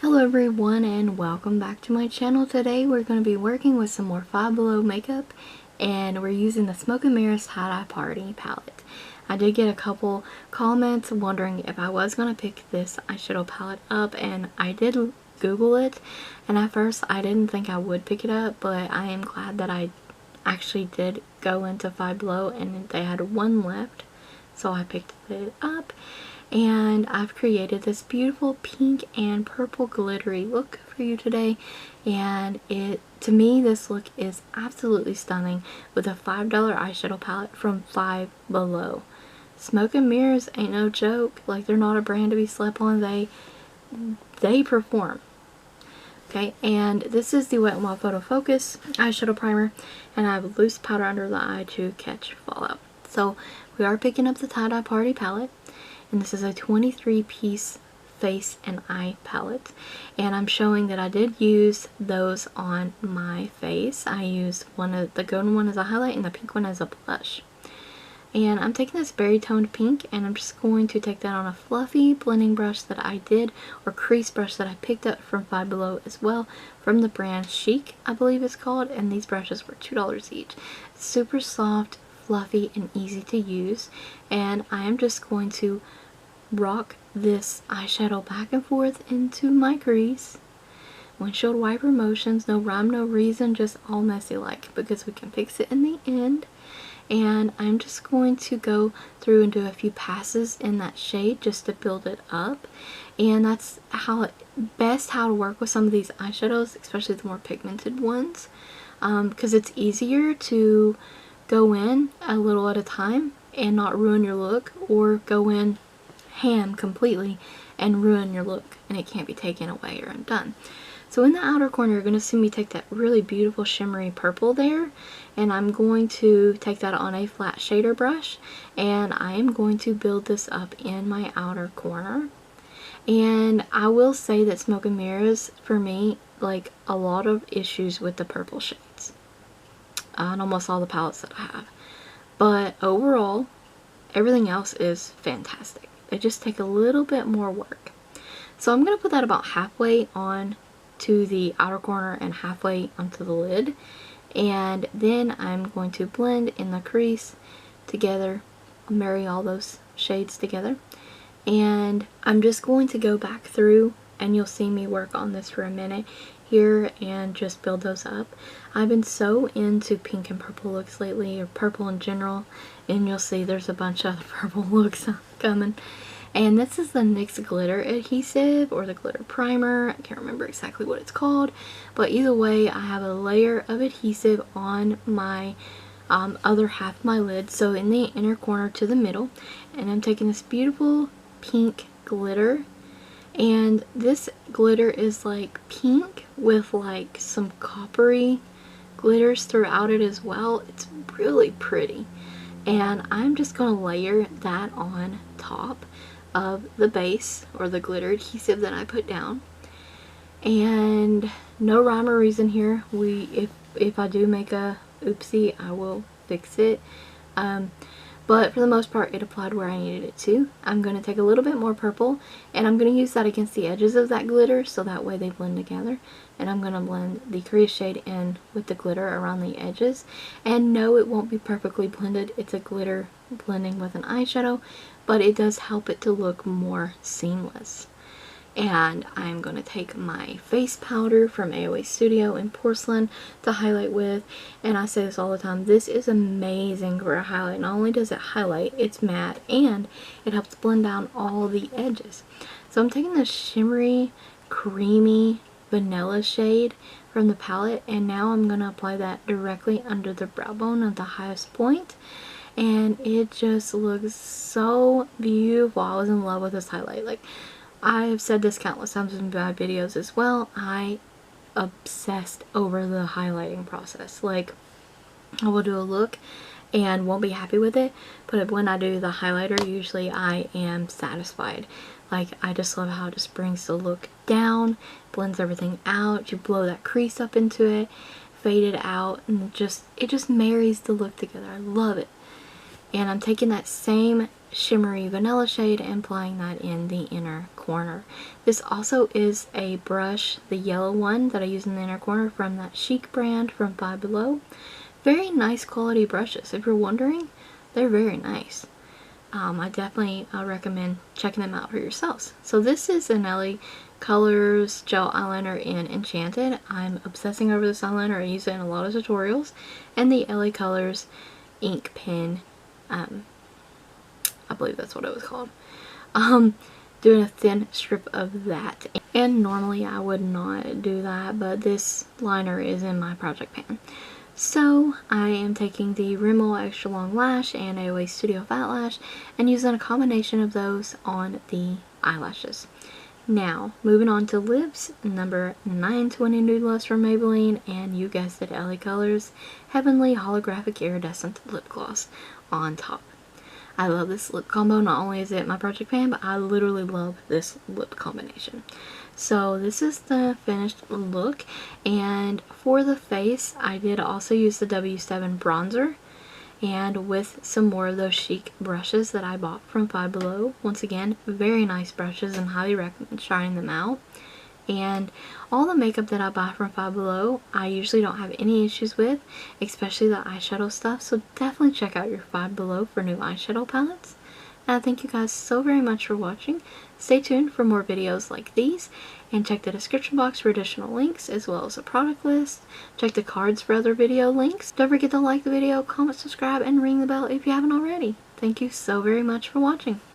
Hello everyone and welcome back to my channel. Today we're going to be working with some more Five Below makeup and we're using the Smoke&Mirrors Tie-Dye Party palette. I did get a couple comments wondering if I was going to pick this eyeshadow palette up, and I did Google it, and at first I didn't think I would pick it up, but I am glad that I actually did go into Five Below and they had one left, so I picked it up. And I've created this beautiful pink and purple glittery look for you today, and to me this look is absolutely stunning with a $5 eyeshadow palette from Five Below. Smoke&Mirrors ain't no joke. Like, they're not a brand to be slept on. They perform. Okay, and this is the Wet n Wild Photo Focus eyeshadow primer, and I have loose powder under the eye to catch fallout. So we are picking up the Tie-Dye Party palette. And this is a 23-piece face and eye palette, and I'm showing that I did use those on my face. I used the golden one as a highlight and the pink one as a blush. And I'm taking this berry toned pink, and I'm just going to take that on a fluffy blending brush that I did, or crease brush that I picked up from Five Below as well, from the brand Chic, I believe it's called, and these brushes were $2 each. Super soft, fluffy, and easy to use, and I am just going to rock this eyeshadow back and forth into my crease. Windshield wiper motions, no rhyme, no reason, just all messy like, because we can fix it in the end. And I'm just going to go through and do a few passes in that shade just to build it up. And that's how to work with some of these eyeshadows, especially the more pigmented ones, because it's easier to go in a little at a time and not ruin your look, or go in ham completely and ruin your look and it can't be taken away or undone. So in the outer corner, you're going to see me take that really beautiful shimmery purple there, and I'm going to take that on a flat shader brush, and I am going to build this up in my outer corner. And I will say that Smoke&Mirrors, for me, like a lot of issues with the purple shades on almost all the palettes that I have, but overall everything else is fantastic. They just take a little bit more work. So I'm going to put that about halfway on to the outer corner and halfway onto the lid, and then I'm going to blend in the crease together, marry all those shades together, and I'm just going to go back through, and you'll see me work on this for a minute here and just build those up. I've been so into pink and purple looks lately, or purple in general, and you'll see there's a bunch of purple looks coming. And this is the NYX Glitter Adhesive, or the Glitter Primer. I can't remember exactly what it's called, but either way, I have a layer of adhesive on my other half of my lid, so in the inner corner to the middle, and I'm taking this beautiful pink glitter. And this glitter is like pink with like some coppery glitters throughout it as well. It's really pretty. And I'm just going to layer that on top of the base, or the glitter adhesive that I put down. And no rhyme or reason here. If I do make a oopsie, I will fix it. But for the most part, it applied where I needed it to. I'm going to take a little bit more purple, and I'm going to use that against the edges of that glitter, so that way they blend together. And I'm going to blend the crease shade in with the glitter around the edges. And no, it won't be perfectly blended. It's a glitter blending with an eyeshadow, but it does help it to look more seamless. And I'm going to take my face powder from AOA Studio in Porcelain to highlight with, and I say this all the time, this is amazing for a highlight. Not only does it highlight, it's matte, and it helps blend down all the edges. So I'm taking this shimmery, creamy vanilla shade from the palette, and now I'm going to apply that directly under the brow bone at the highest point, and it just looks so beautiful. I was in love with this highlight. Like, I have said this countless times in my videos as well, I obsessed over the highlighting process. Like, I will do a look and won't be happy with it, but when I do the highlighter, usually I am satisfied. Like, I just love how it just brings the look down, blends everything out, you blow that crease up into it, fade it out, and it just marries the look together. I love it. And I'm taking that same shimmery vanilla shade and applying that in the inner corner. This also is a brush, the yellow one that I use in the inner corner from that Chic brand from Five Below. Very nice quality brushes. If you're wondering, they're very nice. I definitely recommend checking them out for yourselves. So this is an LaColors gel eyeliner in Enchanted. I'm obsessing over this eyeliner. I use it in a lot of tutorials. And the LaColors ink pen, I believe that's what it was called. Doing a thin strip of that. And normally I would not do that, but this liner is in my project pan. So I am taking the Rimmel Extra Long Lash and AOA Studio Fat Lash and using a combination of those on the eyelashes. Now, moving on to lips, number 920 Nude Gloss from Maybelline, and you guessed it, LaColors Heavenly Holographic Iridescent Lip Gloss on top. I love this lip combo. Not only is it my project pan, but I literally love this lip combination. So this is the finished look, and for the face I did also use the W7 bronzer and with some more of those Chic brushes that I bought from Five Below. Once again, very nice brushes and highly recommend trying them out. And all the makeup that I buy from Five Below I usually don't have any issues with, especially the eyeshadow stuff, so definitely check out your Five Below for new eyeshadow palettes. And thank you guys so very much for watching. Stay tuned for more videos like these, and check the description box for additional links as well as a product list. Check the cards for other video links. Don't forget to like the video, comment, subscribe, and ring the bell if you haven't already. Thank you so very much for watching.